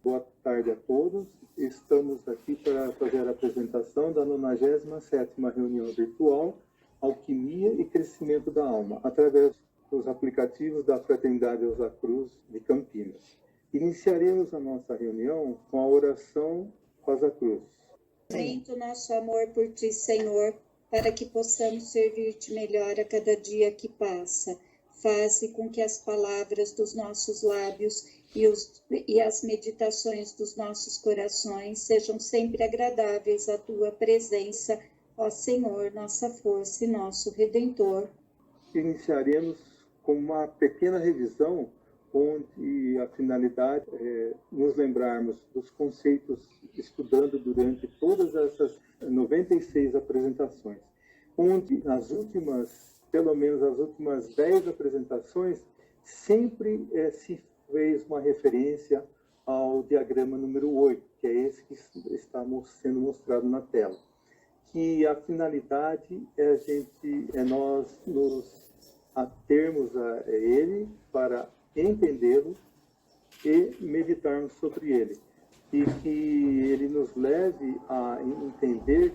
Boa tarde a todos. Estamos aqui para fazer a apresentação da 97ª reunião virtual Alquimia e Crescimento da Alma, através dos aplicativos da Fraternidade Rosa Cruz de Campinas. Iniciaremos a nossa reunião com a oração Rosa Cruz. Apresento nosso amor por Ti, Senhor, para que possamos servir-te melhor a cada dia que passa. Faze com que as palavras dos nossos lábios e as meditações dos nossos corações sejam sempre agradáveis à Tua presença, ó Senhor, nossa força e nosso Redentor. Iniciaremos com uma pequena revisão, onde a finalidade é nos lembrarmos dos conceitos estudando durante todas essas 96 apresentações, onde pelo menos as últimas 10 apresentações, sempre se fez uma referência ao diagrama número 8, que é esse que está sendo mostrado na tela. Que a finalidade é nós nos atermos a ele para entendê-lo e meditarmos sobre ele. E que ele nos leve a entender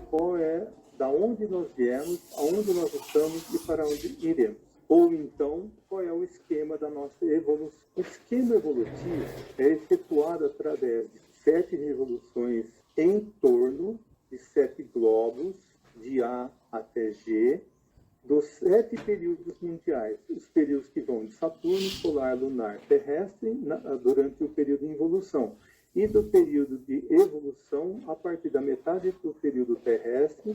da onde nós viemos, aonde nós estamos e para onde iremos. Ou então, qual é o esquema da nossa evolução. O esquema evolutivo é efetuado através de 7 revoluções em torno de 7 globos, de A até G, dos 7 períodos mundiais, os períodos que vão de Saturno, solar, lunar, terrestre, durante o período de involução, e do período de evolução, a partir da metade do período terrestre,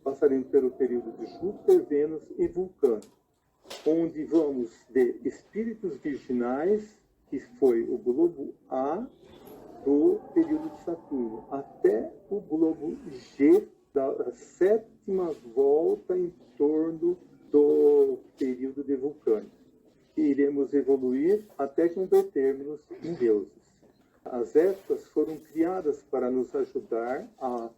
passaremos pelo período de Júpiter, Vênus e Vulcano, onde vamos de espíritos virginais, que foi o globo A, do período de Saturno, até o globo G, da 7ª volta em torno do período de Vulcano. E iremos evoluir até convertermos em deuses. As épocas foram criadas para nos ajudar a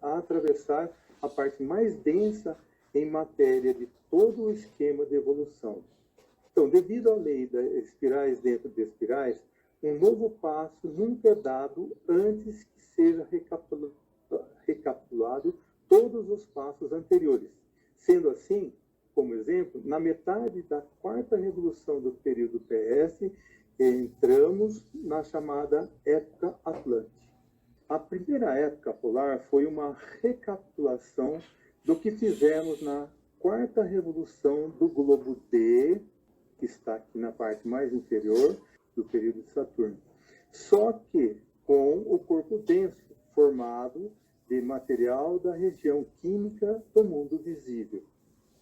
atravessar a parte mais densa em matéria de todo o esquema de evolução. Então, devido à lei das espirais dentro de espirais, um novo passo nunca é dado antes que seja recapitulado todos os passos anteriores. Sendo assim, como exemplo, na metade da 4ª revolução do período terrestre, entramos na chamada época Atlântica. A primeira época polar foi uma recapitulação do que fizemos na 4ª revolução do globo D, que está aqui na parte mais inferior do período de Saturno. Só que com o corpo denso, formado de material da região química do mundo visível,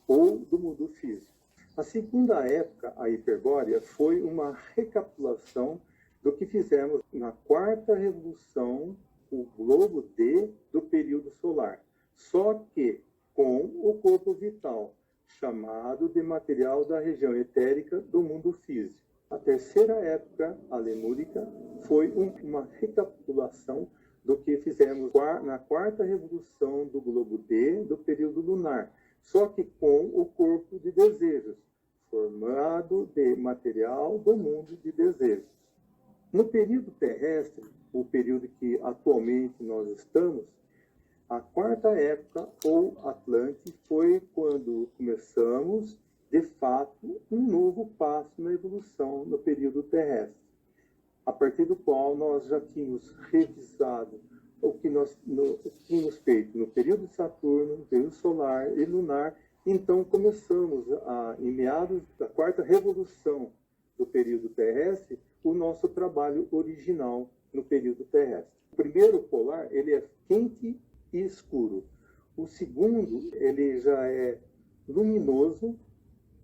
ou do mundo físico. A segunda época, a Hiperbórea, foi uma recapitulação do que fizemos na 4ª revolução, o globo D do período solar, só que com o corpo vital, chamado de material da região etérica do mundo físico. A terceira época, a Lemúrica, foi uma recapitulação do que fizemos na 4ª revolução do globo D do período lunar, só que com o corpo de desejos, formado de material do mundo de desejos. No período terrestre, o período que atualmente nós estamos, a 4ª época, ou Atlante, foi quando começamos, de fato, um novo passo na evolução no período terrestre, a partir do qual nós já tínhamos revisado o que nós tínhamos feito no período de Saturno, no período solar e lunar. Então começamos, em meados da 4ª revolução do período terrestre, o nosso trabalho original no período terrestre. O primeiro polar, ele é quente e escuro. O segundo, ele já é luminoso.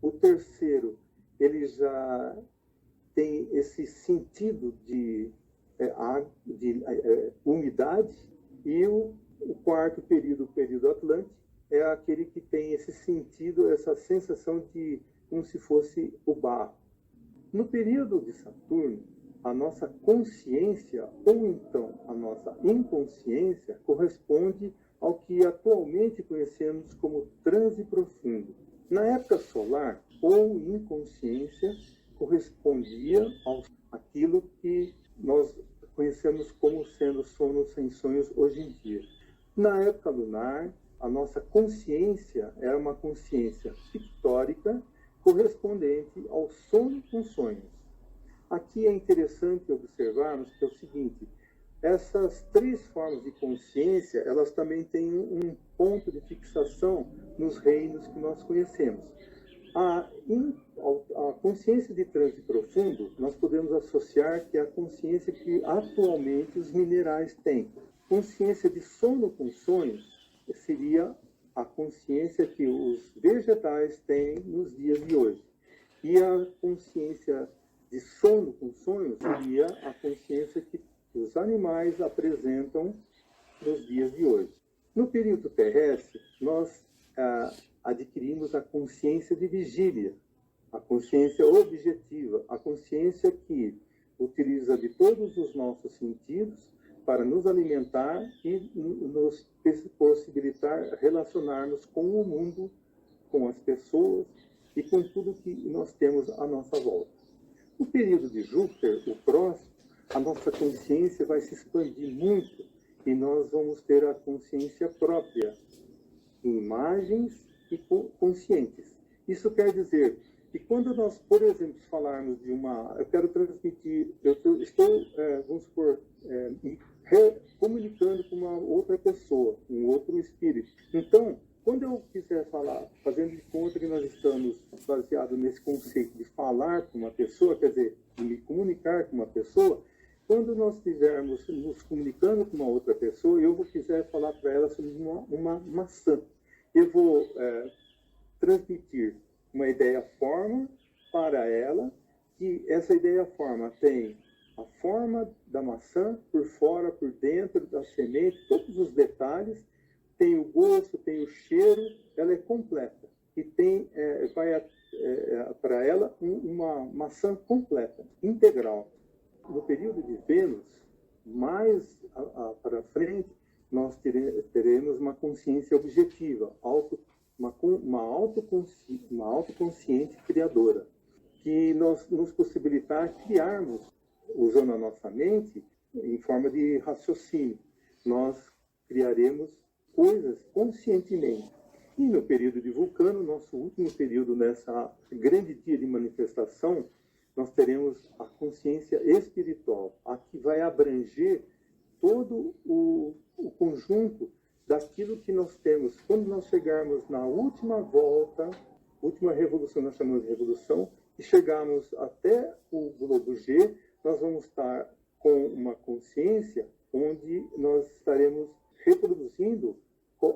O terceiro, ele já tem esse sentido de umidade. E o quarto período, o período Atlântico, é aquele que tem esse sentido, essa sensação de como se fosse o barro. No período de Saturno, a nossa consciência, ou então a nossa inconsciência, corresponde ao que atualmente conhecemos como transe profundo. Na época solar, ou inconsciência, correspondia àquilo que nós conhecemos como sendo sono sem sonhos hoje em dia. Na época lunar, a nossa consciência era uma consciência pictórica correspondente ao sono com sonhos. Aqui é interessante observarmos que é o seguinte: essas três formas de consciência, elas também têm um ponto de fixação nos reinos que nós conhecemos. A consciência de transe profundo, nós podemos associar que é a consciência que atualmente os minerais têm. Consciência de sono com sonhos seria a consciência que os vegetais têm nos dias de hoje. E a consciência de sono com sonhos seria a consciência que os animais apresentam nos dias de hoje. No período terrestre, nós adquirimos a consciência de vigília, a consciência objetiva, a consciência que utiliza de todos os nossos sentidos para nos alimentar e nos possibilitar relacionarmos com o mundo, com as pessoas e com tudo que nós temos à nossa volta. No período de Júpiter, o próximo, a nossa consciência vai se expandir muito e nós vamos ter a consciência própria, imagens e conscientes. Isso quer dizer que quando nós, por exemplo, falarmos de eu quero transmitir, estou, vamos supor, comunicando com uma outra pessoa, um outro espírito. Então, quando eu quiser falar, fazendo de conta que nós estamos baseados nesse conceito de falar com uma pessoa, quer dizer, de me comunicar com uma pessoa, quando nós estivermos nos comunicando com uma outra pessoa, eu quiser falar para ela sobre uma maçã. Eu vou transmitir uma ideia-forma para ela, que essa ideia-forma tem a forma da maçã, por fora, por dentro, da semente, todos os detalhes, tem o gosto, tem o cheiro, ela é completa. E vai para ela uma maçã completa, integral. No período de Vênus, mais para frente, nós teremos uma consciência objetiva, uma autoconsciente criadora, que nos possibilitar criarmos, usando a nossa mente, em forma de raciocínio. Nós criaremos coisas conscientemente. E no período de Vulcano, nosso último período nessa grande dia de manifestação, nós teremos a consciência espiritual, a que vai abranger todo o conjunto daquilo que nós temos. Quando nós chegarmos na última volta, última revolução, nós chamamos de revolução, e chegarmos até o globo G, nós vamos estar com uma consciência onde nós estaremos reproduzindo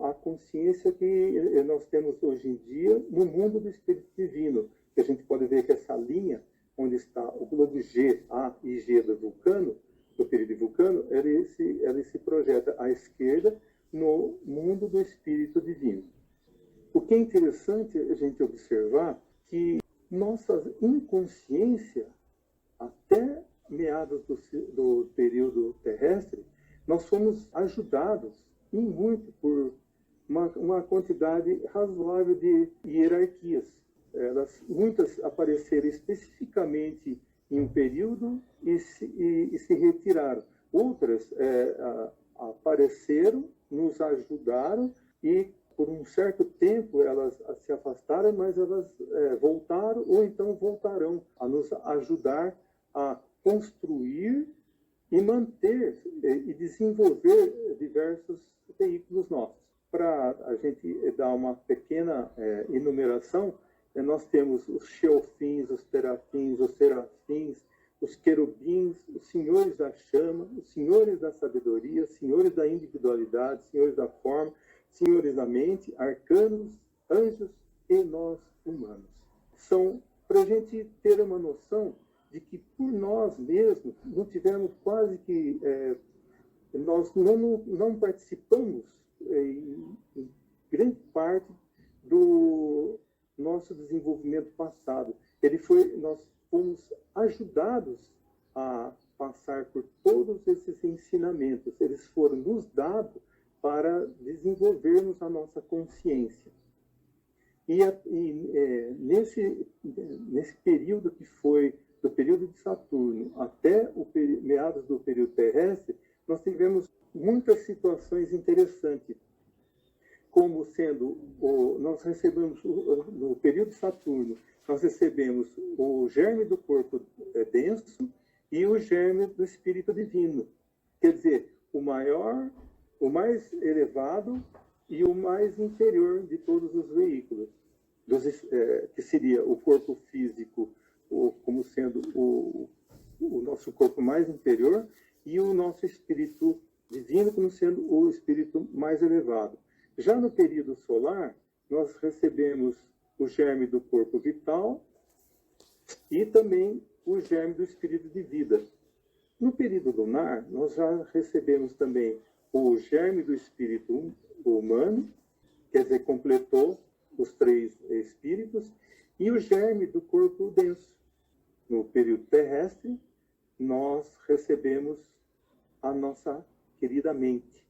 a consciência que nós temos hoje em dia no mundo do Espírito Divino. E a gente pode ver que essa linha, onde está o globo G, A e G do Vulcano, do período de Vulcano, ele se projeta à esquerda no mundo do Espírito Divino. O que é interessante a gente observar que nossa inconsciência, até meados do período terrestre, nós fomos ajudados e muito por uma quantidade razoável de hierarquias. Muitas apareceram especificamente em um período e se retiraram. Outras apareceram, nos ajudaram e por um certo tempo elas se afastaram, mas elas voltaram ou então voltarão a nos ajudar a construir e manter e desenvolver diversos veículos nossos. Para a gente dar uma pequena enumeração, nós temos os Sheofins, os Terafins, os Serafins, os Querubins, os Senhores da Chama, os Senhores da Sabedoria, Senhores da Individualidade, Senhores da Forma, Senhores da Mente, Arcanos, Anjos e nós humanos. São para a gente ter uma noção de que por nós mesmos não tivemos quase que... nós não participamos em grande parte do nosso desenvolvimento passado. Nós fomos ajudados a passar por todos esses ensinamentos. Eles foram nos dados para desenvolvermos a nossa consciência. Nesse período que foi do período de Saturno até meados do período terrestre, nós tivemos muitas situações interessantes, como sendo, nós recebemos, no período de Saturno, nós recebemos o germe do corpo denso e o germe do espírito divino. Quer dizer, o mais elevado e o mais inferior de todos os veículos, que seria o corpo físico como sendo o nosso corpo mais inferior e o nosso espírito divino como sendo o espírito mais elevado. Já no período solar, nós recebemos o germe do corpo vital e também o germe do espírito de vida. No período lunar, nós já recebemos também o germe do espírito humano, quer dizer, completou os 3 espíritos, e o germe do corpo denso. No período terrestre, nós recebemos a nossa querida mente,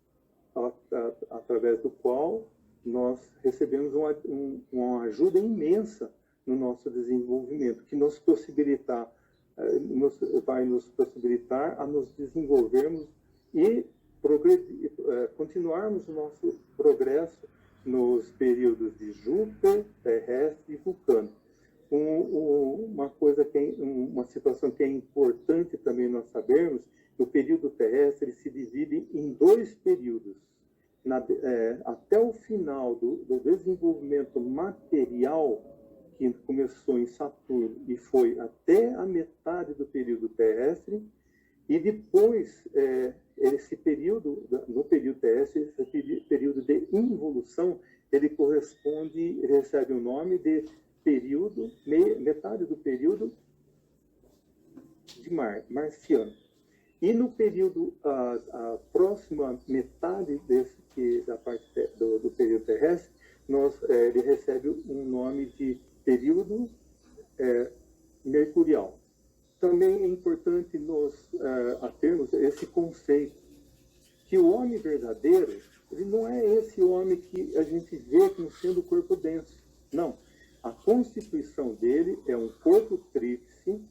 através do qual nós recebemos uma ajuda imensa no nosso desenvolvimento, que vai nos possibilitar a nos desenvolvermos e continuarmos o nosso progresso nos períodos de Júpiter, terrestre e Vulcano. Uma situação que é importante também nós sabermos, o período terrestre se divide em 2 períodos. Até o final do desenvolvimento material, que começou em Saturno e foi até a metade do período terrestre, e depois, esse período, no período terrestre, esse período de involução, ele recebe o nome de período, metade do período de marciano. E no período, a próxima metade da parte do período terrestre, ele recebe um nome de período mercurial. Também é importante nós termos esse conceito, que o homem verdadeiro, ele não é esse homem que a gente vê como sendo o corpo denso. Não. A constituição dele é um corpo tríplice,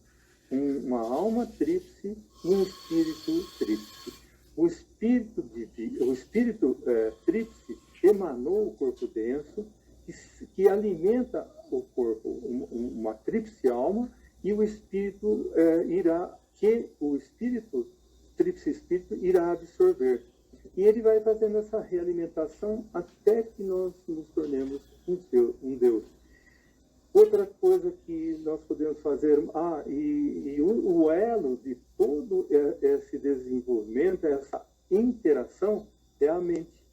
uma alma tríplice e um espírito tríplice. O espírito tríplice emanou o corpo denso, que alimenta o corpo, uma tríplice alma, e o espírito tríplice espírito irá absorver. E ele vai fazendo essa realimentação até que nós nos tornemos um Deus. Outra coisa que nós podemos fazer, o elo de todo esse desenvolvimento, essa interação, é a mente.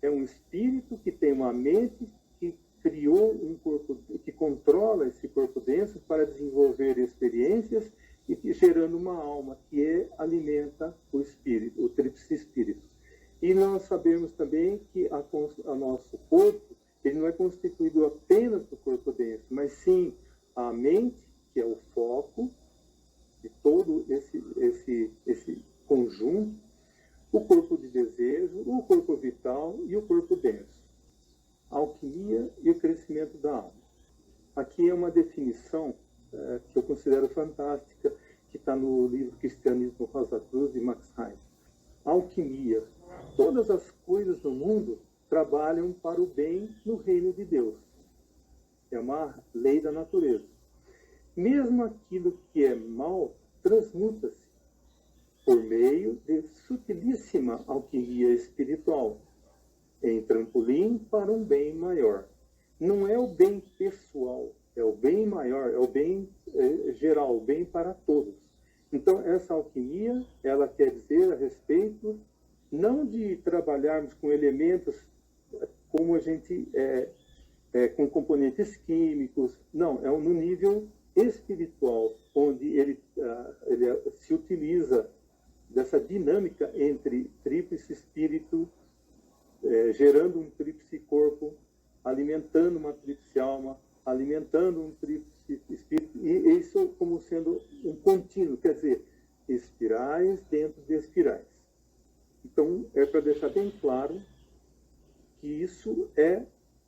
É um espírito que tem uma mente que criou um corpo, que controla esse corpo denso para desenvolver experiências e gerando uma alma que alimenta o espírito, o tríplice espírito. E nós sabemos também que o nosso corpo, ele não é constituído apenas do corpo denso, mas sim a mente, que é o foco de todo esse conjunto, o corpo de desejo, o corpo vital e o corpo denso. A alquimia e o crescimento da alma. Aqui é uma definição que eu considero fantástica, que está no livro Cristianismo Rosa Cruz, de Max Heim. A alquimia. Todas as coisas do mundo trabalham para o bem no reino de Deus. É uma lei da natureza. Mesmo aquilo que é mal transmuta-se por meio de sutilíssima alquimia espiritual, em trampolim para um bem maior. Não é o bem pessoal, é o bem maior, é o bem geral, o bem para todos. Então, essa alquimia, ela quer dizer a respeito não de trabalharmos com elementos como a gente com componentes químicos, não, é no nível espiritual, onde ele se utiliza dessa dinâmica entre tríplice espírito, gerando um tríplice corpo, alimentando uma tríplice alma, alimentando um tríplice espírito, e isso como sendo um contínuo, quer dizer, espirais dentro de espirais. Então, é para deixar bem claro que isso é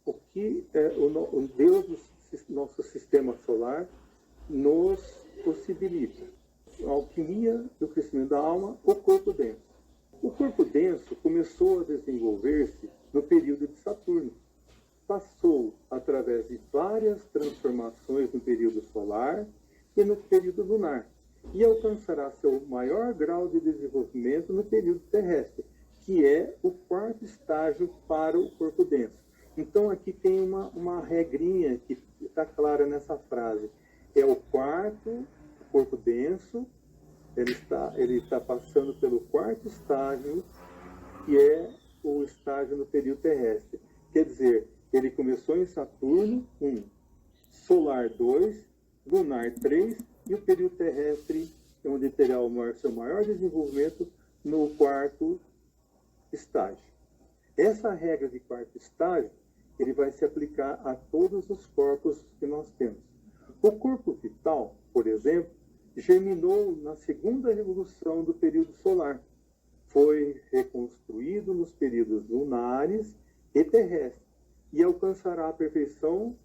o que o Deus do nosso sistema solar nos possibilita a alquimia do crescimento da alma, o corpo denso. O corpo denso começou a desenvolver-se no período de Saturno. Passou através de várias transformações no período solar e no período lunar, e alcançará seu maior grau de desenvolvimento no período terrestre, que é o quarto estágio para o corpo denso. Então, aqui tem uma regrinha que está clara nessa frase. É o quarto corpo denso, ele está passando pelo quarto estágio, que é o estágio no período terrestre. Quer dizer, ele começou em Saturno 1, solar 2, lunar 3, e o período terrestre, onde terá seu maior desenvolvimento no quarto estágio. Essa regra de quarto estágio, ele vai se aplicar a todos os corpos que nós temos. O corpo vital, por exemplo, germinou na segunda revolução do período solar. Foi reconstruído nos períodos lunares e terrestres e alcançará a perfeição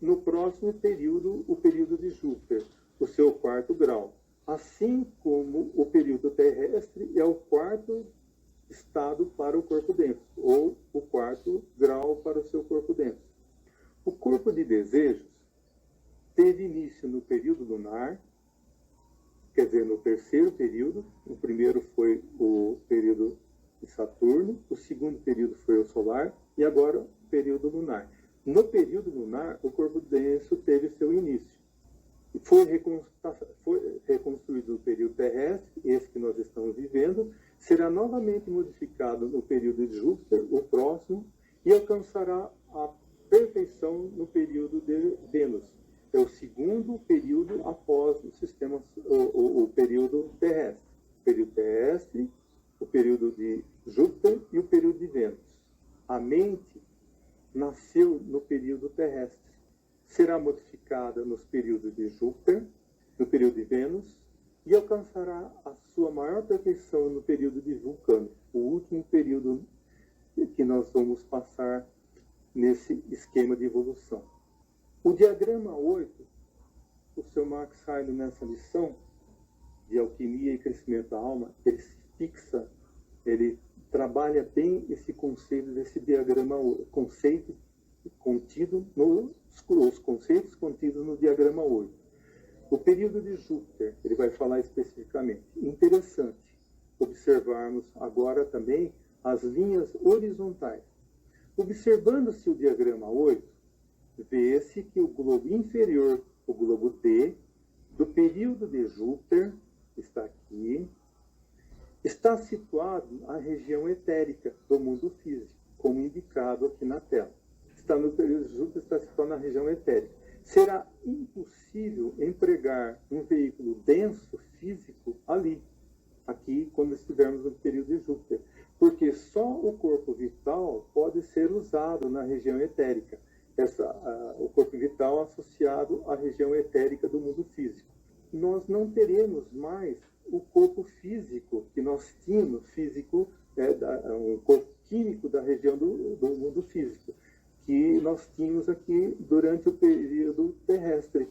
no próximo período, o período de Júpiter, o seu quarto grau. Assim como o período terrestre é o quarto estado para o corpo denso, ou o quarto grau para o seu corpo denso. O corpo de desejos teve início no período lunar, quer dizer, no terceiro período. O primeiro foi o período de Saturno, o segundo período foi o solar, e agora o período lunar. No período lunar, o corpo denso teve seu início. Foi reconstruído no período terrestre, esse que nós estamos vivendo, será novamente modificado no período de Júpiter, o próximo, e alcançará a perfeição no período de Vênus. É o segundo período após o período terrestre. O período terrestre, o período de Júpiter e o período de Vênus. A mente nasceu no período terrestre. Será modificada nos períodos de Júpiter, no período de Vênus, e alcançará a sua maior perfeição no período de Vulcano, o último período que nós vamos passar nesse esquema de evolução. O diagrama 8, o Sr. Max Heine, nessa lição de alquimia e crescimento da alma, ele se fixa, ele trabalha bem esse conceito desse diagrama, conceito contido os conceitos contidos no diagrama 8. O período de Júpiter, ele vai falar especificamente. Interessante observarmos agora também as linhas horizontais. Observando-se o diagrama 8, vê-se que o globo inferior, o globo D, do período de Júpiter, está aqui, está situado na região etérica do mundo físico, como indicado aqui na tela. Está no período de Júpiter, está situado na região etérica. Será impossível empregar um veículo denso físico ali, aqui, quando estivermos no período de Júpiter, porque só o corpo vital pode ser usado na região etérica. O corpo vital associado à região etérica do mundo físico. Nós não teremos mais o corpo físico que nós tínhamos, um corpo químico da região do mundo físico, que nós tínhamos aqui durante o período terrestre,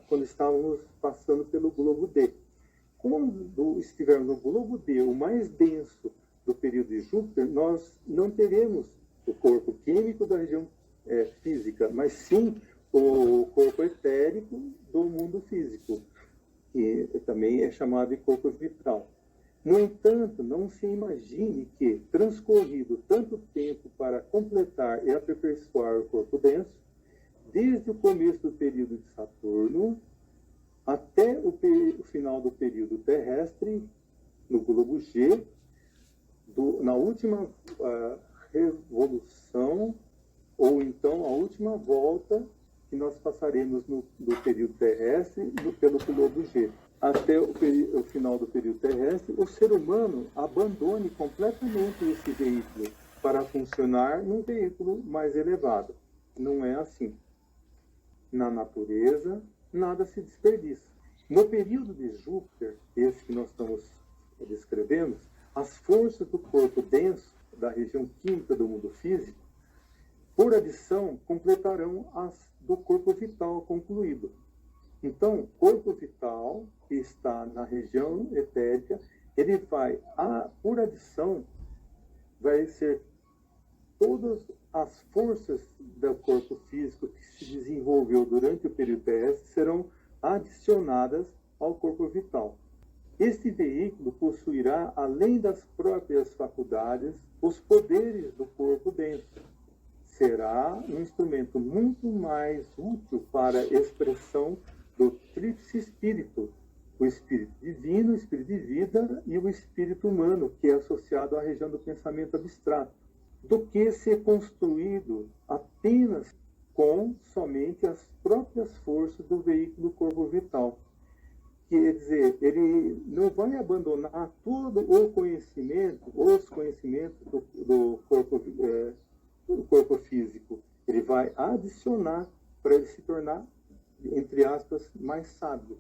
quando estávamos passando pelo globo D. Quando estivermos no globo D, o mais denso do período de Júpiter, nós não teremos o corpo químico da região física, mas sim o corpo etérico do mundo físico, que também é chamado de corpo vital. No entanto, não se imagine que, transcorrido tanto tempo para completar e aperfeiçoar o corpo denso, desde o começo do período de Saturno até o final do período terrestre, no globo G, na última revolução, ou então a última volta que nós passaremos do período terrestre pelo globo G. Até o final do período terrestre, o ser humano abandone completamente esse veículo para funcionar num veículo mais elevado. Não é assim. Na natureza, nada se desperdiça. No período de Júpiter, esse que nós estamos descrevendo, as forças do corpo denso, da região química do mundo físico, por adição, completarão as do corpo vital concluído. Então, corpo vital, que está na região etérica, ele vai, por adição, vai ser todas as forças do corpo físico que se desenvolveu durante o período PS serão adicionadas ao corpo vital. Este veículo possuirá, além das próprias faculdades, os poderes do corpo denso. Será um instrumento muito mais útil para a expressão do tríplice espírito, o espírito divino, o espírito de vida e o espírito humano, que é associado à região do pensamento abstrato, do que ser construído apenas com somente as próprias forças do veículo corpo vital. Quer dizer, ele não vai abandonar todo o conhecimento, os conhecimentos do corpo físico. Ele vai adicionar para ele se tornar, entre aspas, mais sábio.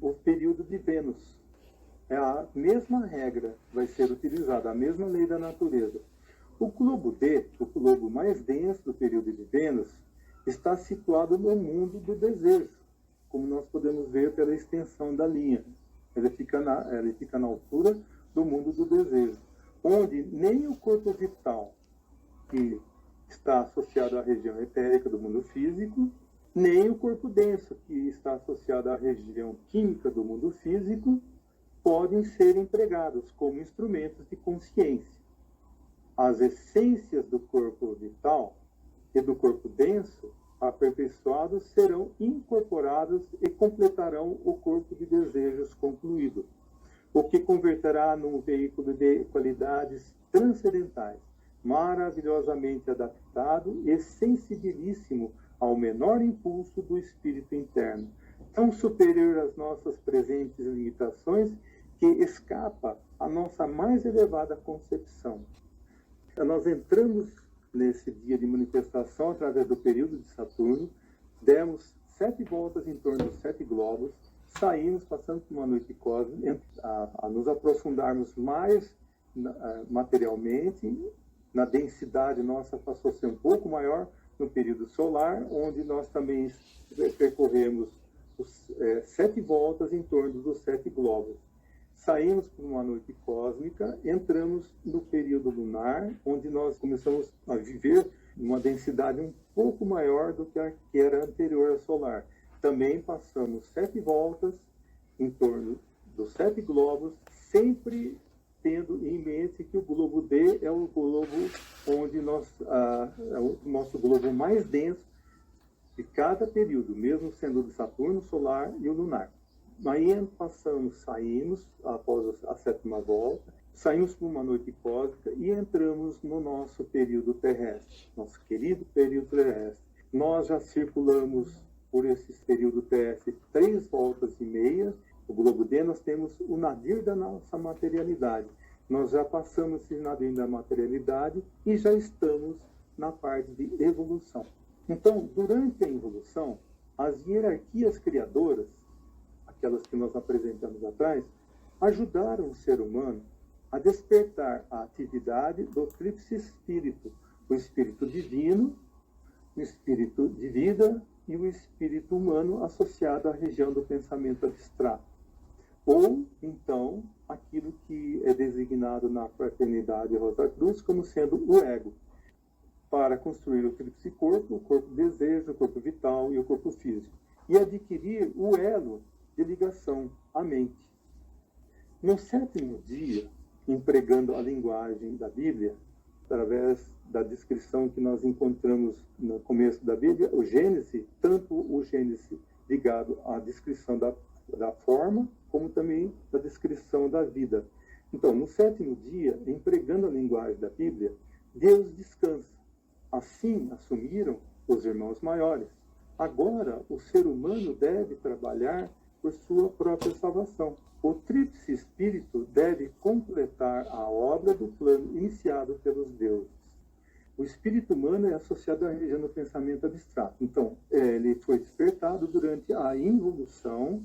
O período de Vênus. É a mesma regra vai ser utilizada, a mesma lei da natureza. O globo D, o globo mais denso do período de Vênus, está situado no mundo do desejo, como nós podemos ver pela extensão da linha. Ele fica na altura do mundo do desejo, onde nem o corpo vital, que está associado à região etérica do mundo físico, nem o corpo denso, que está associado à região química do mundo físico, podem ser empregados como instrumentos de consciência. As essências do corpo vital e do corpo denso, aperfeiçoados, serão incorporados e completarão o corpo de desejos concluído, o que converterá num veículo de qualidades transcendentais, maravilhosamente adaptado e sensibilíssimo ao menor impulso do espírito interno, tão superior às nossas presentes limitações que escapa à nossa mais elevada concepção. Nós entramos nesse dia de manifestação através do período de Saturno, demos 7 voltas em torno dos 7 globos, saímos, passando por uma noite cósmica, a nos aprofundarmos mais materialmente, na densidade nossa passou a ser um pouco maior no período solar, onde nós também percorremos 7 voltas em torno dos 7 globos. Saímos por uma noite cósmica, entramos no período lunar, onde nós começamos a viver uma densidade um pouco maior do que a que era anterior ao solar. Também passamos 7 voltas em torno dos 7 globos, sempre tendo em mente que o globo D é o globo onde é o nosso globo mais denso de cada período, mesmo sendo o de Saturno, solar e o lunar. Aí saímos após a 7ª volta, saímos por uma noite cósmica e entramos no nosso período terrestre, nosso querido período terrestre. Nós já circulamos por esse período terrestre 3 voltas e meia. O globo D, nós temos o nadir da nossa materialidade. Nós já passamos esse nadir da materialidade e já estamos na parte de evolução. Então, durante a evolução, as hierarquias criadoras, aquelas que nós apresentamos atrás, ajudaram o ser humano a despertar a atividade do tríplice espírito, o espírito divino, o espírito de vida e o espírito humano associado à região do pensamento abstrato. Ou, então, aquilo que é designado na fraternidade Rosa Cruz como sendo o ego, para construir o tríplice corpo, o corpo desejo, o corpo vital e o corpo físico, e adquirir o elo de ligação à mente. No 7º dia, empregando a linguagem da Bíblia, através da descrição que nós encontramos no começo da Bíblia, o Gênesis, tanto o Gênesis ligado à descrição da forma, como também da descrição da vida. Então, no 7º dia, empregando a linguagem da Bíblia, Deus descansa. Assim assumiram os irmãos maiores. Agora, o ser humano deve trabalhar por sua própria salvação. O tríplice espírito deve completar a obra do plano iniciado pelos deuses. O espírito humano é associado à região do pensamento abstrato. Então, ele foi despertado durante a involução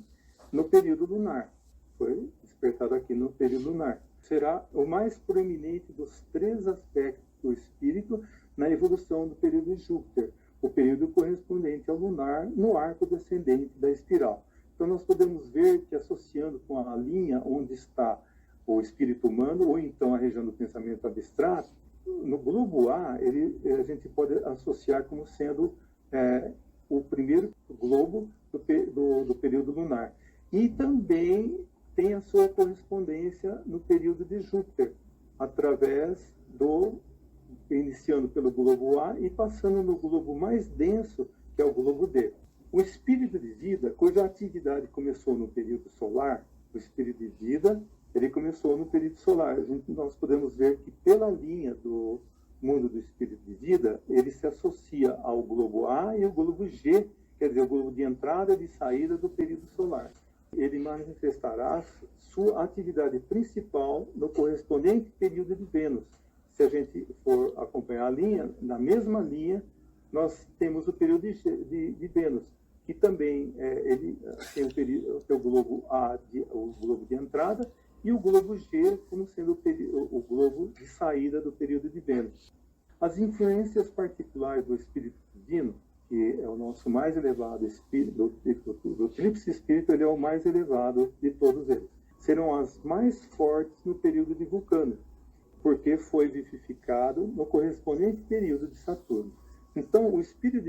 no período lunar. Foi despertado aqui no período lunar. Será o mais proeminente dos 3 aspectos do espírito na evolução do período de Júpiter, o período correspondente ao lunar no arco descendente da espiral. Então, nós podemos ver que, associando com a linha onde está o espírito humano, ou então a região do pensamento abstrato, no globo A, a gente pode associar como sendo o primeiro globo do período lunar. E também tem a sua correspondência no período de Júpiter, iniciando pelo globo A e passando no globo mais denso, que é o globo D. O espírito de vida, cuja atividade começou no período solar, o espírito de vida, ele começou no período solar. Nós podemos ver que pela linha do mundo do espírito de vida, ele se associa ao globo A e ao globo G, quer dizer, o globo de entrada e de saída do período solar. Ele manifestará sua atividade principal no correspondente período de Vênus. Se a gente for acompanhar a linha, na mesma linha, nós temos o período de Vênus, que também ele tem o globo A, o globo de entrada, e o globo G como sendo o globo de saída do período de Vênus. As influências particulares do espírito divino, que é o nosso mais elevado espírito, do tríplice espírito, ele é o mais elevado de todos eles, serão as mais fortes no período de Vulcano, porque foi vivificado no correspondente período de Saturno. Então, o espírito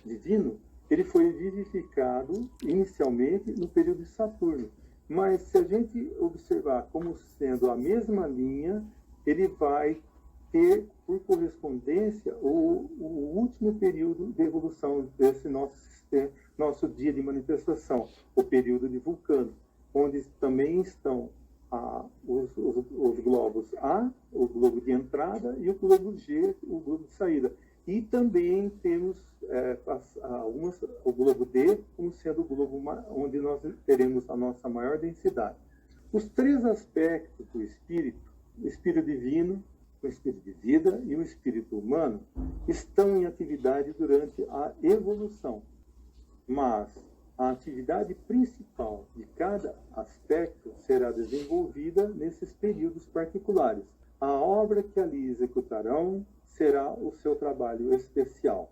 divino, ele foi vivificado inicialmente no período de Saturno. Mas se a gente observar como sendo a mesma linha, ele vai ter, por correspondência, o último período de evolução desse nosso dia de manifestação, o período de Vulcano, onde também estão os globos A, o globo de entrada, e o globo G, o globo de saída. E também temos o globo D como sendo o globo onde nós teremos a nossa maior densidade. Os três aspectos do espírito, o espírito divino, o espírito de vida e o espírito humano, estão em atividade durante a evolução. Mas a atividade principal de cada aspecto será desenvolvida nesses períodos particulares. A obra que ali executarão será o seu trabalho especial.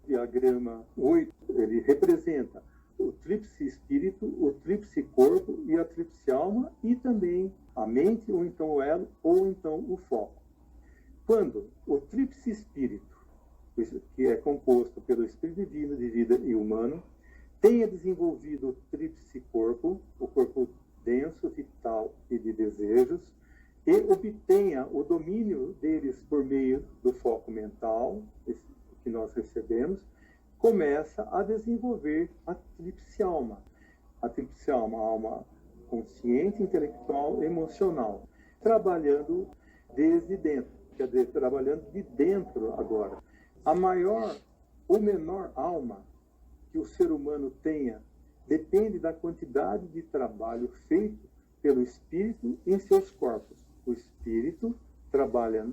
O diagrama 8, ele representa o tríplice espírito, o tríplice corpo e a tríplice alma, e também a mente, ou então o elo, ou então o foco. Quando o tríplice espírito, que é composto pelo espírito divino, de vida e humano, tenha desenvolvido o tríplice corpo, o corpo denso, vital e de desejos, e obtenha o domínio deles por meio do foco mental, que nós recebemos, começa a desenvolver a tríplice alma. A tríplice alma, a alma consciente, intelectual e emocional, trabalhando desde dentro, quer dizer, trabalhando de dentro agora. A maior ou menor alma que o ser humano tenha depende da quantidade de trabalho feito pelo espírito em seus corpos. O espírito trabalha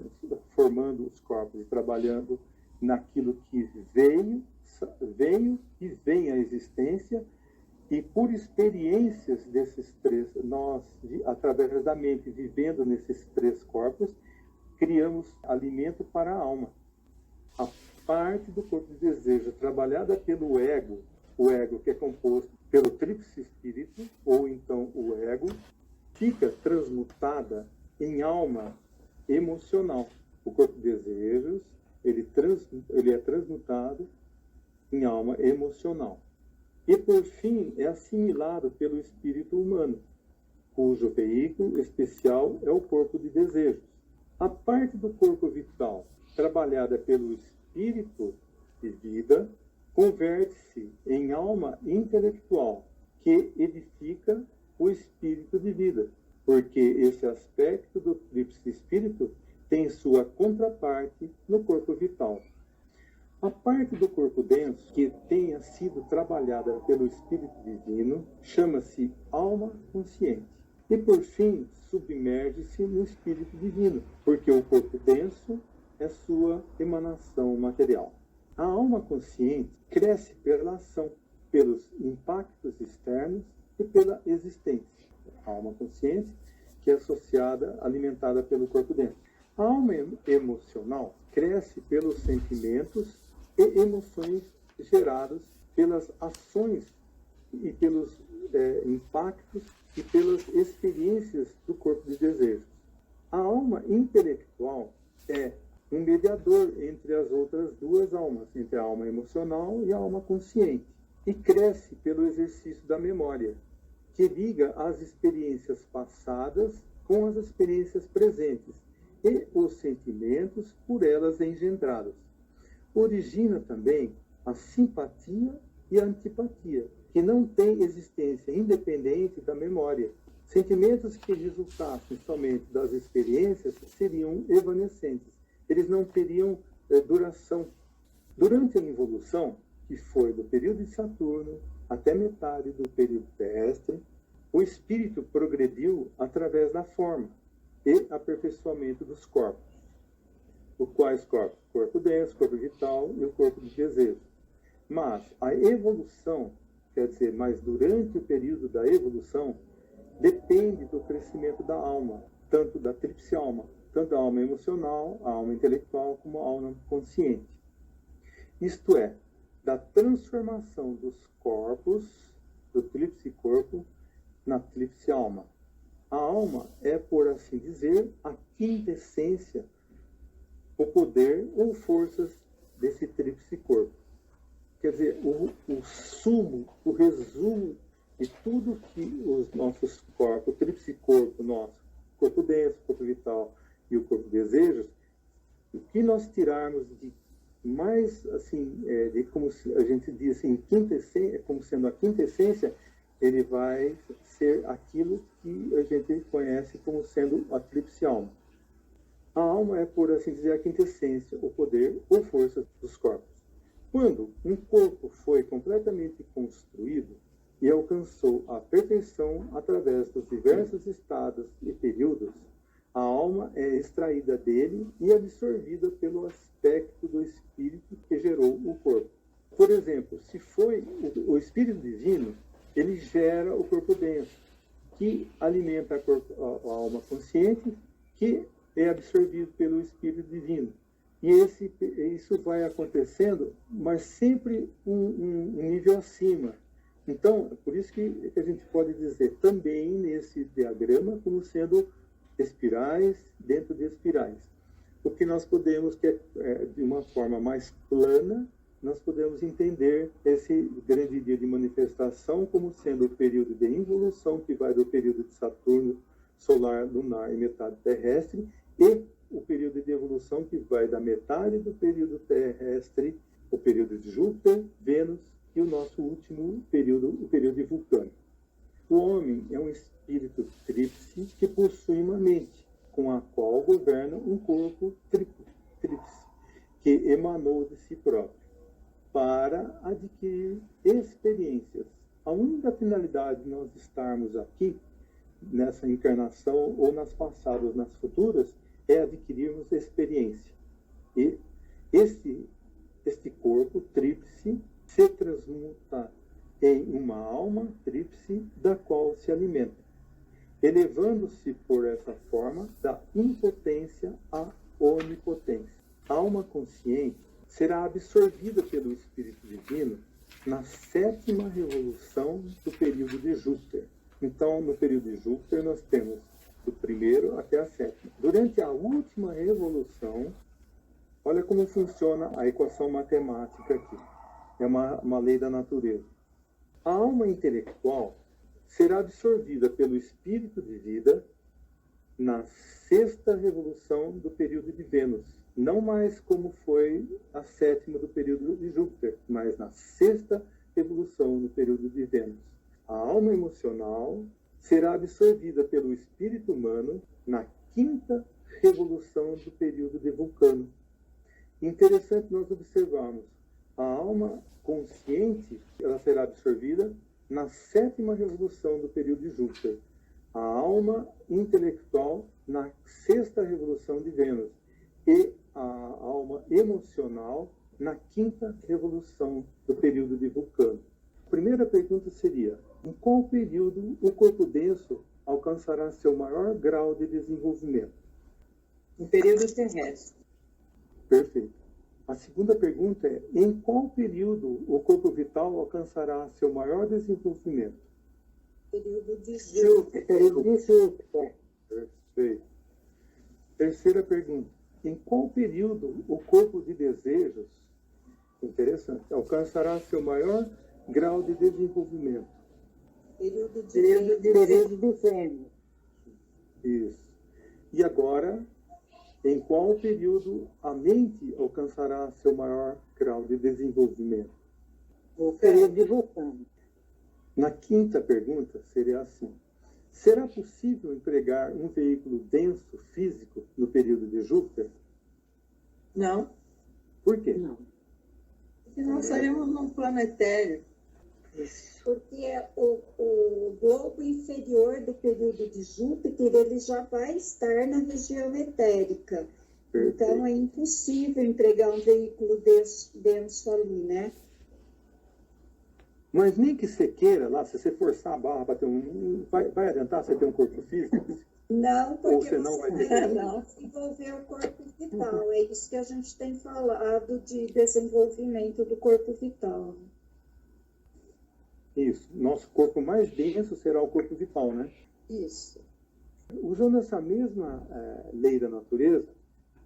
formando os corpos e trabalhando naquilo que veio e vem à existência, e por experiências desses três, nós, através da mente, vivendo nesses três corpos, criamos alimento para a alma. A parte do corpo de desejo trabalhada pelo ego, o ego que é composto pelo tríplice espírito, ou então o ego, fica transmutada em alma emocional. O corpo de desejos, ele é transmutado em alma emocional. E, por fim, é assimilado pelo espírito humano, cujo veículo especial é o corpo de desejos. A parte do corpo vital, trabalhada pelo espírito de vida, converte-se em alma intelectual, que edifica o espírito de vida, porque esse aspecto do tríplice espírito tem sua contraparte no corpo vital. A parte do corpo denso que tenha sido trabalhada pelo Espírito Divino chama-se alma consciente. E, por fim, submerge-se no Espírito Divino, porque o corpo denso é sua emanação material. A alma consciente cresce pela ação, pelos impactos externos e pela existência. A alma consciente, que é associada, alimentada pelo corpo denso. A alma emocional cresce pelos sentimentos e emoções geradas pelas ações e pelos impactos e pelas experiências do corpo de desejos. A alma intelectual é um mediador entre as outras duas almas, entre a alma emocional e a alma consciente, e cresce pelo exercício da memória, que liga as experiências passadas com as experiências presentes e os sentimentos por elas engendrados. Origina também a simpatia e a antipatia, que não têm existência independente da memória. Sentimentos que resultassem somente das experiências seriam evanescentes. Eles não teriam duração. Durante a evolução, que foi do período de Saturno até metade do período terrestre, o espírito progrediu através da forma e aperfeiçoamento dos corpos. Os quais corpos? Corpo denso, corpo vital e o corpo de desejo. Mas a evolução, quer dizer, mas durante o período da evolução, depende do crescimento da alma, tanto da tríplice alma, tanto a alma emocional, a alma intelectual, como a alma consciente. Isto é, da transformação dos corpos, do tríplice corpo, na tríplice alma. A alma é, por assim dizer, a quintessência, o poder ou forças desse tríplice corpo. Quer dizer, o sumo, o resumo de tudo que os nossos corpos, o tríplice corpo nosso, corpo denso, corpo vital e o corpo de desejos, o que nós tirarmos de mais, assim, de como a gente diz assim, quintessência, como sendo a quintessência, ele vai ser aquilo que a gente conhece como sendo a tríplice alma. A alma é, por assim dizer, a quintessência, o poder ou força dos corpos. Quando um corpo foi completamente construído e alcançou a perfeição através dos diversos estados e períodos, a alma é extraída dele e absorvida pelo aspecto do espírito que gerou o corpo. Por exemplo, se foi o espírito divino, ele gera o corpo denso, que alimenta a alma consciente, que é absorvido pelo espírito divino. E isso vai acontecendo, mas sempre um nível acima. Então, por isso que a gente pode dizer também nesse diagrama como sendo espirais dentro de espirais. Porque nós podemos, de uma forma mais plana, nós podemos entender esse grande dia de manifestação como sendo o período de involução, que vai do período de Saturno, solar, lunar e metade terrestre, e o período de evolução que vai da metade do período terrestre, o período de Júpiter, Vênus e o nosso último período, o período de Vulcano. O homem é um espírito tríplice que possui uma mente, com a qual governa um corpo tríplice, que emanou de si próprio, para adquirir experiências. A única finalidade de nós estarmos aqui, nessa encarnação, ou nas passadas, nas futuras, é adquirirmos experiência. E este corpo tríplice se transmuta em uma alma tríplice da qual se alimenta, elevando-se por essa forma da impotência à onipotência. A alma consciente será absorvida pelo Espírito Divino na 7ª revolução do período de Júpiter. Então, no período de Júpiter, nós temos do 1º até a 7ª. Durante a última revolução, olha como funciona a equação matemática aqui. É uma lei da natureza. A alma intelectual será absorvida pelo espírito de vida na 6ª revolução do período de Vênus. Não mais como foi a 7ª do período de Júpiter, mas na 6ª revolução do período de Vênus. A alma emocional será absorvida pelo espírito humano na 5ª revolução do período de Vulcano. Interessante nós observarmos, a alma consciente ela será absorvida na 7ª revolução do período de Júpiter. A alma intelectual na 6ª revolução de Vênus. E a alma emocional na 5ª revolução do período de Vulcano. A primeira pergunta seria, em qual período o corpo denso alcançará seu maior grau de desenvolvimento? No período terrestre. Perfeito. A segunda pergunta é: em qual período o corpo vital alcançará seu maior desenvolvimento? Período de Júpiter. Período de Júpiter. Perfeito. Terceira pergunta: em qual período o corpo de desejos, interessante, alcançará seu maior grau de desenvolvimento? Período de Período de Vênus. Isso. E agora, em qual período a mente alcançará seu maior grau de desenvolvimento? O período de Vulcano. Na quinta pergunta, seria assim: será possível empregar um veículo denso físico no período de Júpiter? Não, Por quê? Não. porque nós estaremos num plano etéreo. Porque o globo inferior do período de Júpiter, ele já vai estar na região etérica. Então, é impossível empregar um veículo denso ali, né? Mas nem que você queira lá, se você forçar a barra para ter vai adiantar você ter um corpo físico? Não, Ou porque você não você vai tem ter? que desenvolver o corpo vital. É isso que a gente tem falado de desenvolvimento do corpo vital. Isso. Nosso corpo mais denso será o corpo vital, né? Isso. Usando essa mesma lei da natureza,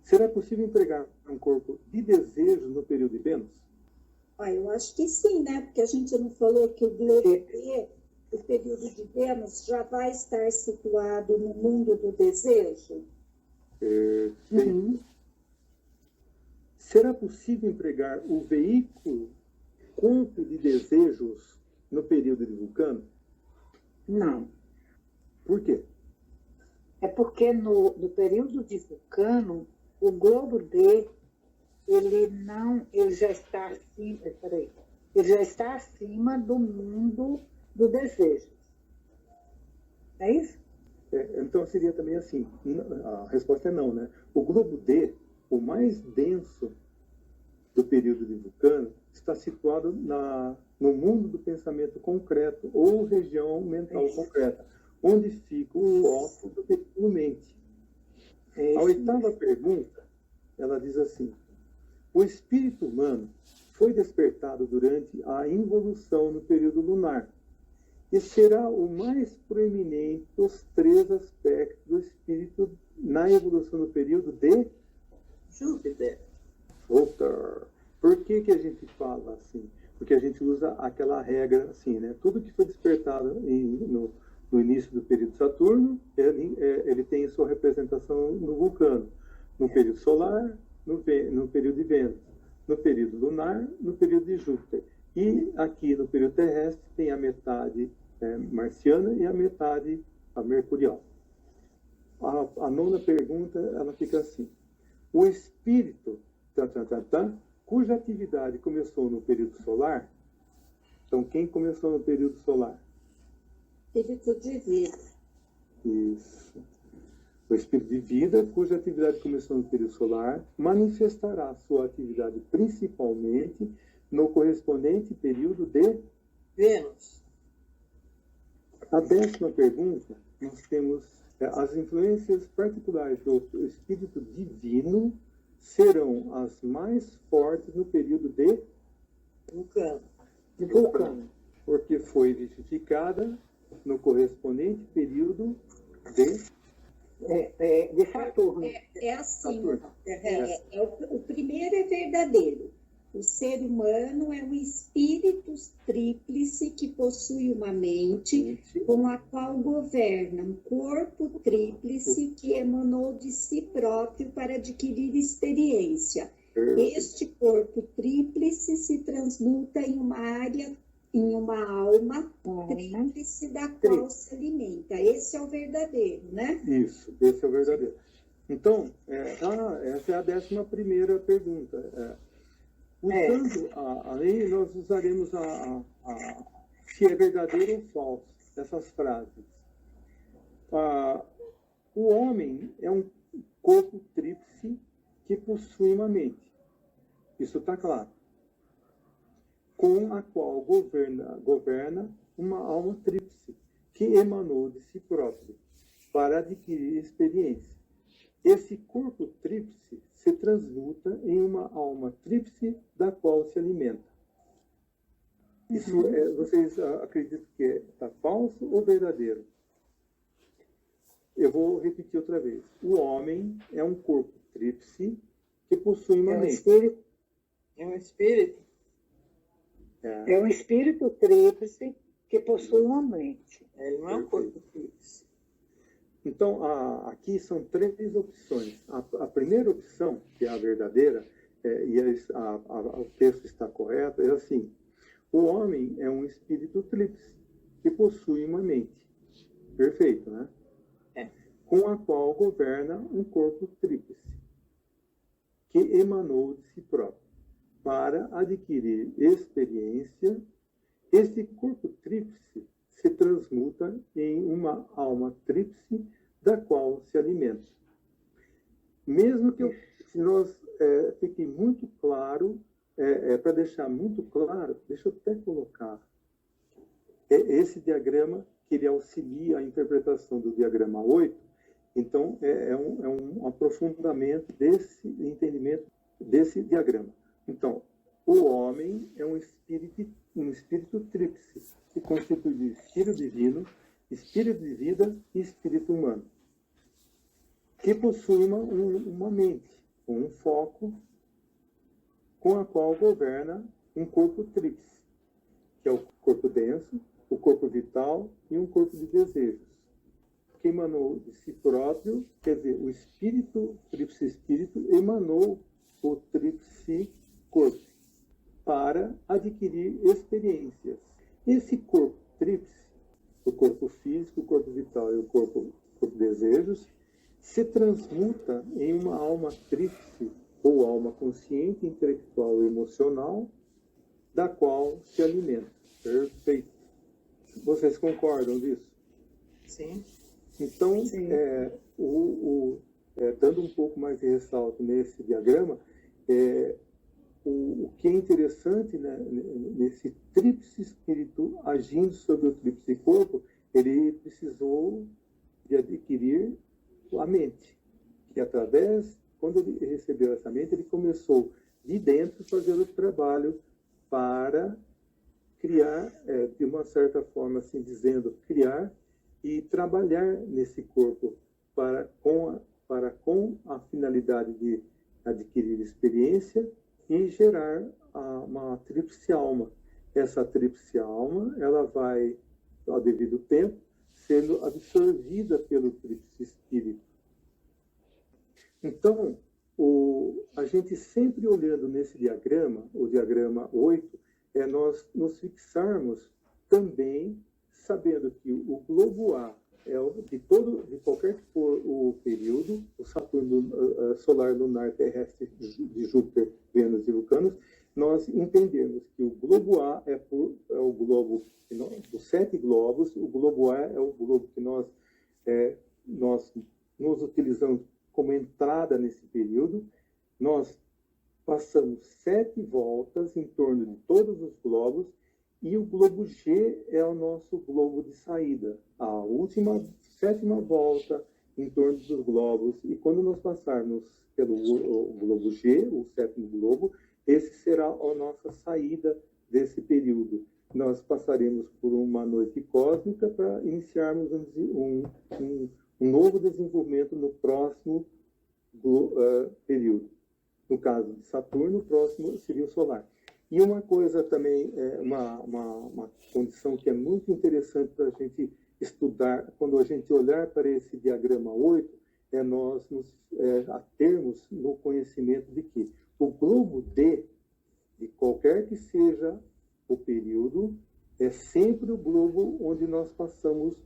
será possível empregar um corpo de desejo no período de Vênus? Eu acho que sim, né? Porque a gente não falou que o globo D, o período de Vênus, já vai estar situado no mundo do desejo? Perfeito. Será possível empregar o veículo corpo de desejos no período de Vulcano? Não. Por quê? É porque no período de Vulcano, o globo D, ele já está acima, ele já está acima do mundo do desejo. É isso? Então seria também assim, a resposta é não, né? O globo D, o mais denso do período de Vulcano, está situado no mundo do pensamento concreto ou região mental concreta, onde fica o óculo do veículo mente. A oitava pergunta, ela diz assim: o espírito humano foi despertado durante a involução no período lunar e será o mais proeminente dos três aspectos do espírito na evolução no período de Júpiter. Júpiter. Por que a gente fala assim? Porque a gente usa aquela regra assim, né? Tudo que foi despertado no início do período de Saturno, ele tem sua representação no Vulcano, no período solar, no período de Vênus, no período lunar, no período de Júpiter. E aqui no período terrestre tem a metade marciana e a metade mercurial. A nona pergunta, ela fica assim: o espírito, cuja atividade começou no período solar, então quem começou no período solar? Espírito de vida. Isso. O espírito de vida, cuja atividade começou no período solar, manifestará sua atividade principalmente no correspondente período de Vênus. A 10ª pergunta, nós temos as influências particulares do espírito divino serão as mais fortes no período de Vulcano. porque foi identificada no correspondente período De Saturno. É assim, Saturno. o primeiro é verdadeiro. O ser humano é um espírito tríplice que possui uma mente com a qual governa, um corpo tríplice que emanou de si próprio para adquirir experiência. Este corpo tríplice se transmuta em uma alma tríplice da qual se alimenta. Esse é o verdadeiro, né? Isso, esse é o verdadeiro. Então, essa é a 11ª pergunta. Usando aí nós usaremos se é verdadeiro ou falso, essas frases. O homem é um corpo tríplice que possui uma mente. Isso está claro. Com a qual governa uma alma tríplice, que emanou de si próprio, para adquirir experiência. Esse corpo tríplice se transmuta em uma alma tríplice da qual se alimenta. Isso vocês acreditam que está falso ou verdadeiro? Eu vou repetir outra vez. O homem é um corpo tríplice que possui uma mente. É um espírito. É um espírito tríplice que possui uma mente. Ele não é um corpo fixo. Então, aqui são três opções. A primeira opção, que é a verdadeira, o texto está correto, é assim: o homem é um espírito tríplice que possui uma mente. Perfeito, né? Com a qual governa um corpo tríplice, que emanou de si próprio, para adquirir experiência. Este corpo tríplice se transmuta em uma alma tríplice da qual se alimenta. Mesmo que se nós fique muito claro, para deixar muito claro, deixa eu até colocar esse diagrama, que ele auxilia a interpretação do diagrama 8. Então, é um aprofundamento desse entendimento desse diagrama. Então, o homem é um espírito tríplice, que constitui de espírito divino, espírito de vida e espírito humano, que possui uma mente, um foco, com a qual governa um corpo tríplice, que é o corpo denso, o corpo vital e um corpo de desejos, que emanou de si próprio, quer dizer, o tríplice espírito emanou o tríplice corpo para adquirir experiências. Esse corpo tríplice, o corpo físico, o corpo vital e o corpo de desejos, se transmuta em uma alma tríplice, ou alma consciente, intelectual e emocional, da qual se alimenta. Perfeito. Vocês concordam disso? Sim. Então, dando um pouco mais de ressalto nesse diagrama, o que é interessante, né, nesse tríplice espírito agindo sobre o tríplice corpo, ele precisou de adquirir a mente, que através, quando ele recebeu essa mente, ele começou de dentro a fazer o trabalho para criar, de uma certa forma, assim dizendo, criar e trabalhar nesse corpo com a finalidade de adquirir experiência e gerar uma tríplice alma. Essa tríplice alma, ela vai, ao devido tempo, sendo absorvida pelo tríplice espírito. Então, a gente sempre olhando nesse diagrama, o diagrama 8, nós nos fixarmos também sabendo que o globo A de qualquer que for o período, o Saturno solar, lunar, terrestre, de Júpiter, Vênus e Vulcanos, nós entendemos que o globo A é o globo dos 7 globos. O globo A é o globo que nós nos utilizamos como entrada nesse período. Nós passamos 7 voltas em torno de todos os globos, e o globo G é o nosso globo de saída, a última 7ª volta em torno dos globos. E quando nós passarmos pelo globo G, o 7º globo, esse será a nossa saída desse período. Nós passaremos por uma noite cósmica para iniciarmos um novo desenvolvimento no próximo período. No caso de Saturno, o próximo seria o solar. E uma coisa também, uma condição que é muito interessante para a gente estudar, quando a gente olhar para esse diagrama 8, é nós termos no conhecimento de que o globo D, de qualquer que seja o período, é sempre o globo onde nós passamos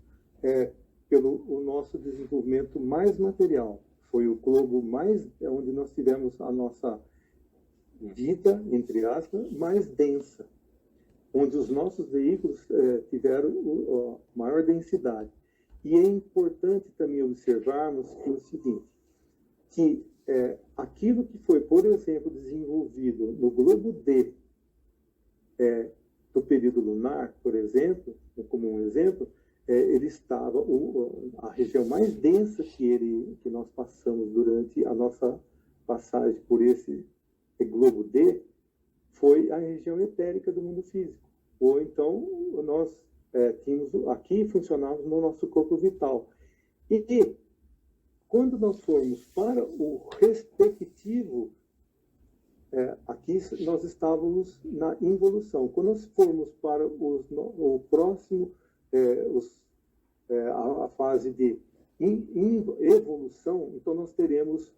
pelo o nosso desenvolvimento mais material. Foi o globo onde nós tivemos a nossa vida, entre aspas, mais densa, onde os nossos veículos tiveram maior densidade. E é importante também observarmos que o seguinte, que aquilo que foi, por exemplo, desenvolvido no globo D do período lunar, por exemplo, como um exemplo, ele estava, a região mais densa que nós passamos durante a nossa passagem por esse globo D foi a região etérica do mundo físico. Ou então, nós tínhamos aqui, funcionávamos no nosso corpo vital. E quando nós formos para o respectivo, aqui nós estávamos na involução. Quando nós formos para o próximo, a fase de evolução, então nós teremos,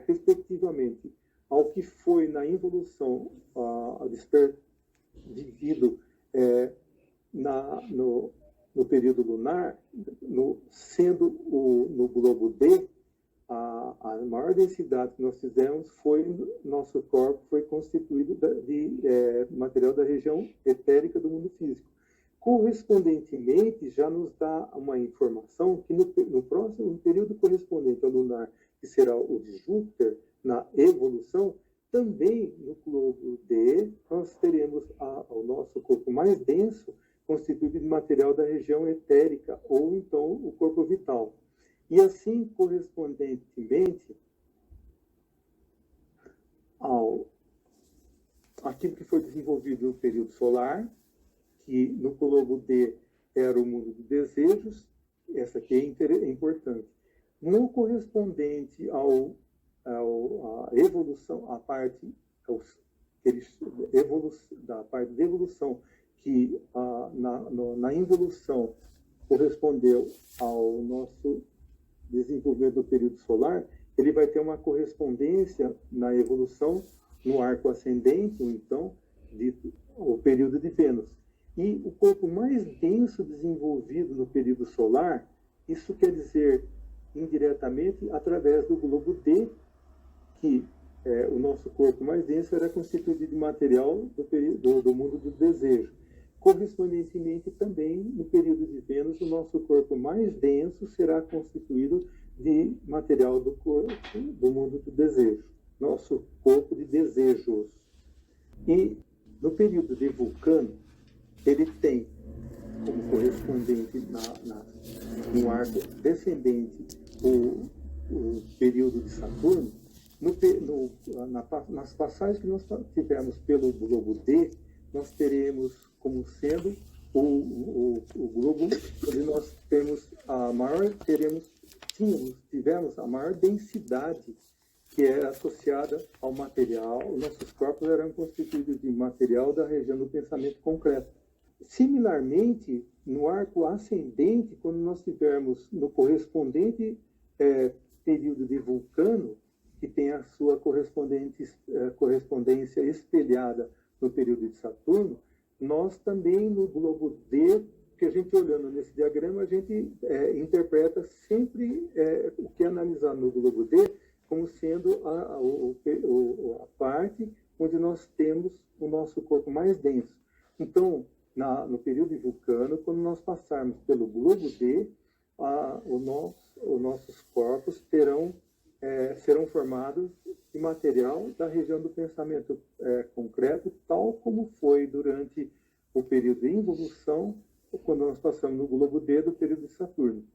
respectivamente, ao que foi na involução devido no período lunar, sendo no globo D, a maior densidade que nós fizemos foi, nosso corpo foi constituído de material da região etérica do mundo físico. Correspondentemente, já nos dá uma informação que no próximo período correspondente ao lunar, que será o de Júpiter, na evolução, também no globo D, nós teremos o nosso corpo mais denso, constituído de material da região etérica, ou então o corpo vital. E assim, correspondentemente aquilo que foi desenvolvido no período solar, que no globo D era o mundo dos desejos, essa aqui é importante. No correspondente a evolução, a parte da parte de evolução, que na involução correspondeu ao nosso desenvolvimento do período solar, ele vai ter uma correspondência na evolução no arco ascendente, ou então, o período de Vênus. E o corpo mais denso desenvolvido no período solar, isso quer dizer, indiretamente, através do globo D, que o nosso corpo mais denso era constituído de material do mundo do desejo. Correspondentemente, também, no período de Vênus, o nosso corpo mais denso será constituído de material do mundo do desejo, nosso corpo de desejos. E no período de Vulcano, ele tem como correspondente no arco descendente o período de Saturno. Nas passagens que nós tivemos pelo globo D, nós teremos como sendo o globo onde nós tivemos a maior densidade, que é associada ao material. Nossos corpos eram constituídos de material da região do pensamento concreto. Similarmente, no arco ascendente, quando nós tivermos no correspondente período de Vulcano, que tem a sua correspondência espelhada no período de Saturno, nós também no globo D, que a gente olhando nesse diagrama, a gente interpreta sempre o que é analisado no globo D como sendo a parte onde nós temos o nosso corpo mais denso. Então, no período de Vulcano, quando nós passarmos pelo globo D, os nossos corpos serão formados de material da região do pensamento concreto, tal como foi durante o período de involução, quando nós passamos no globo D do período de Saturno.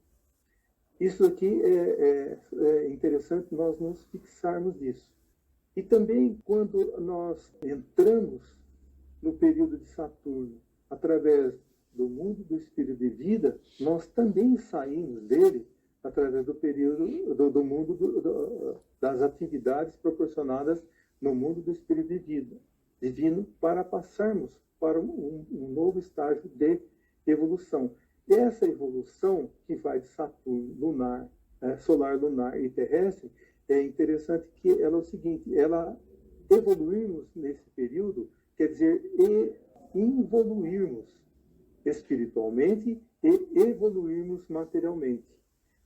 Isso aqui é interessante nós nos fixarmos nisso. E também, quando nós entramos no período de Saturno, através do mundo do espírito de vida, nós também saímos dele através do período do mundo das atividades proporcionadas no mundo do espírito de vida divino, para passarmos para um novo estágio de evolução. Essa evolução que vai de Saturno, lunar, solar, lunar e terrestre, é interessante que ela é o seguinte: ela evoluirmos nesse período quer dizer evoluirmos espiritualmente e evoluirmos materialmente.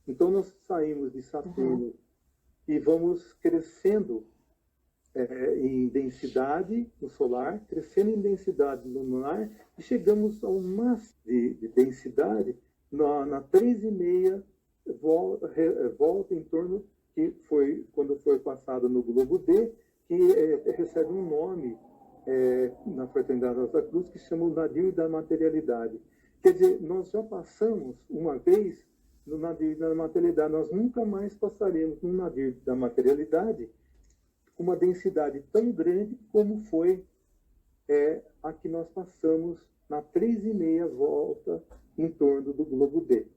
Então, nós saímos de Saturno e vamos crescendo em densidade no solar, crescendo em densidade no lunar, e chegamos ao máximo de densidade na 3,5 volta em torno, que foi quando foi passado no globo D, que recebe um nome na Fraternidade Rosa Cruz, que chama o nadir da materialidade. Quer dizer, nós já passamos uma vez no nadir da materialidade, nós nunca mais passaremos no nadir da materialidade, uma densidade tão grande como foi a que nós passamos na 3,5 volta em torno do globo D.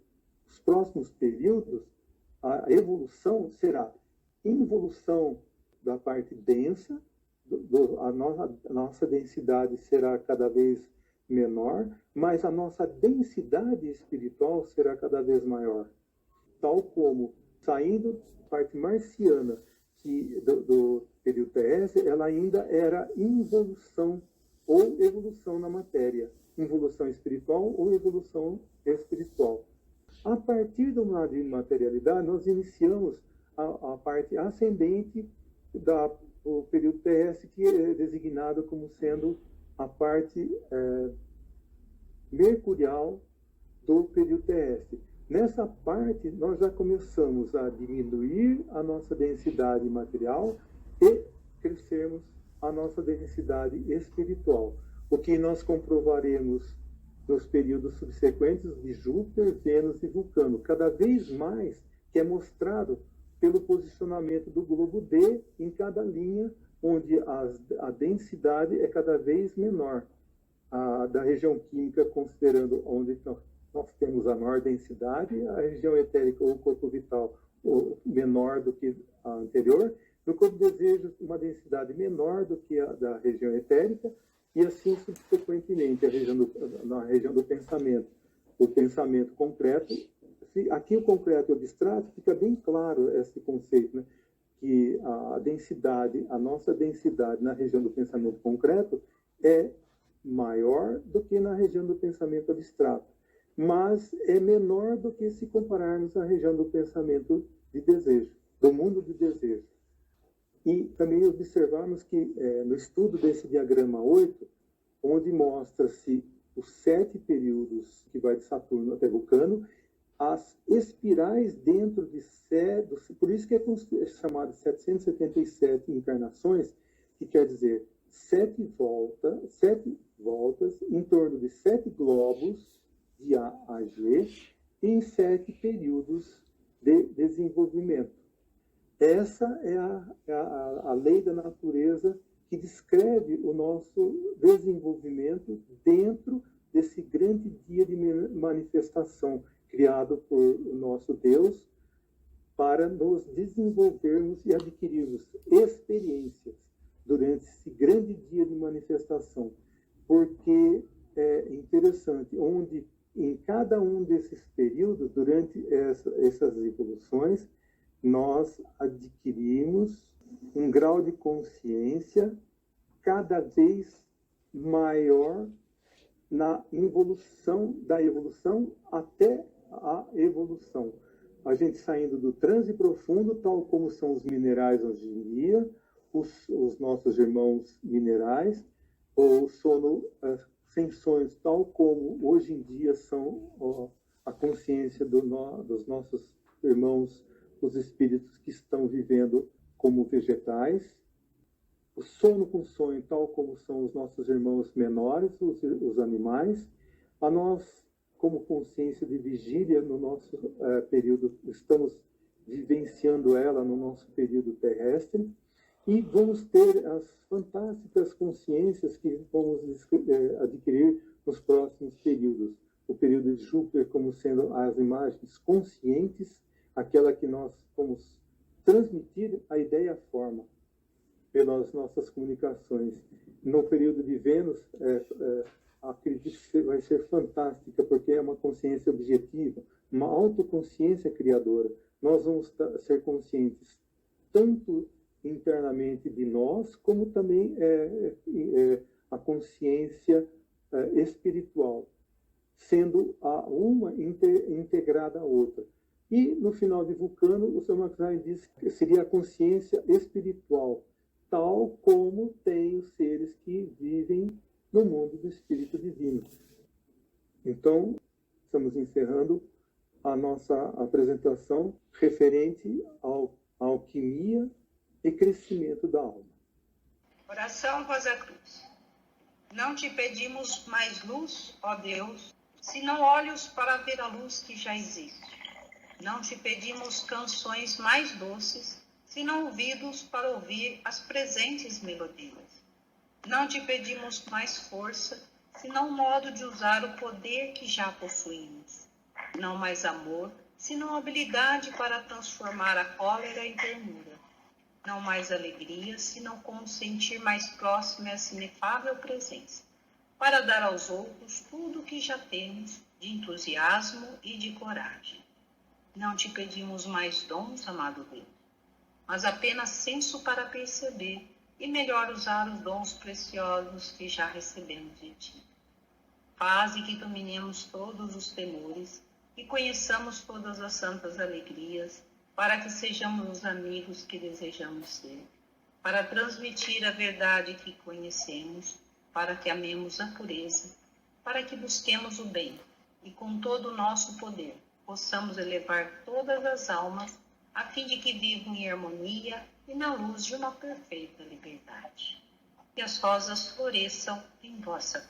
Os próximos períodos, a evolução será involução da parte densa, a nossa densidade será cada vez menor, mas a nossa densidade espiritual será cada vez maior. Tal como, saindo da parte marciana do período PS, ela ainda era involução ou evolução na matéria, involução espiritual ou evolução espiritual. A partir do lado de materialidade, nós iniciamos a parte ascendente do período PS, que é designado como sendo a parte mercurial do período terrestre. Nessa parte, nós já começamos a diminuir a nossa densidade material e crescermos a nossa densidade espiritual, o que nós comprovaremos nos períodos subsequentes de Júpiter, Vênus e Vulcano, cada vez mais, que é mostrado pelo posicionamento do globo D em cada linha, onde a densidade é cada vez menor. Da região química, considerando onde nós temos a maior densidade, a região etérica ou corpo vital menor do que a anterior, no corpo de desejos, uma densidade menor do que a da região etérica, e assim subsequentemente na região do pensamento. O pensamento concreto, aqui o concreto e o abstrato, fica bem claro esse conceito, né? Que a nossa densidade na região do pensamento concreto é maior do que na região do pensamento abstrato, mas é menor do que se compararmos à região do pensamento de desejo, do mundo de desejo. E também observamos que no estudo desse diagrama 8, onde mostra-se os 7 períodos que vai de Saturno até Vulcano, as espirais dentro de por isso que é chamado de 777 encarnações, que quer dizer 7 voltas em torno de 7 globos de A a G em 7 períodos de desenvolvimento. Essa é a lei da natureza que descreve o nosso desenvolvimento dentro desse grande dia de manifestação criado por nosso Deus para nos desenvolvermos e adquirirmos experiências durante esse grande dia de manifestação. Porque é interessante, onde em cada um desses períodos, durante essas evoluções, nós adquirimos um grau de consciência cada vez maior na evolução, da evolução até a evolução. A gente saindo do transe profundo, tal como são os minerais hoje em dia, os nossos irmãos minerais, ou sono sem sonhos, tal como hoje em dia são a consciência dos nossos irmãos, os espíritos que estão vivendo como vegetais, o sono com sonho, tal como são os nossos irmãos menores, os animais, a nós, como consciência de vigília no nosso período, estamos vivenciando ela no nosso período terrestre, e vamos ter as fantásticas consciências que vamos adquirir nos próximos períodos. O período de Júpiter como sendo as imagens conscientes, aquela que nós vamos transmitir a ideia à forma pelas nossas comunicações. No período de Vênus, acredito que vai ser fantástica, porque é uma consciência objetiva, uma autoconsciência criadora. Nós vamos ser conscientes tanto internamente de nós, como também a consciência espiritual, sendo uma integrada à outra. E, no final de Vulcano, o Sr. Maxine disse que seria a consciência espiritual, tal como tem os seres que vivem no mundo do Espírito Divino. Então, estamos encerrando a nossa apresentação referente à alquimia e crescimento da alma. Oração Rosa Cruz. Não te pedimos mais luz, ó Deus, senão olhos para ver a luz que já existe. Não te pedimos canções mais doces, senão ouvidos para ouvir as presentes melodias. Não te pedimos mais força, senão modo de usar o poder que já possuímos. Não mais amor, senão habilidade para transformar a cólera em ternura. Não mais alegria, senão como sentir mais próximo essa inefável presença, para dar aos outros tudo o que já temos de entusiasmo e de coragem. Não te pedimos mais dons, amado Deus, mas apenas senso para perceber e melhor usar os dons preciosos que já recebemos de ti. Faze que dominemos todos os temores e conheçamos todas as santas alegrias, para que sejamos os amigos que desejamos ser, para transmitir a verdade que conhecemos, para que amemos a pureza, para que busquemos o bem e com todo o nosso poder possamos elevar todas as almas a fim de que vivam em harmonia e na luz de uma perfeita liberdade. Que as rosas floresçam em vossa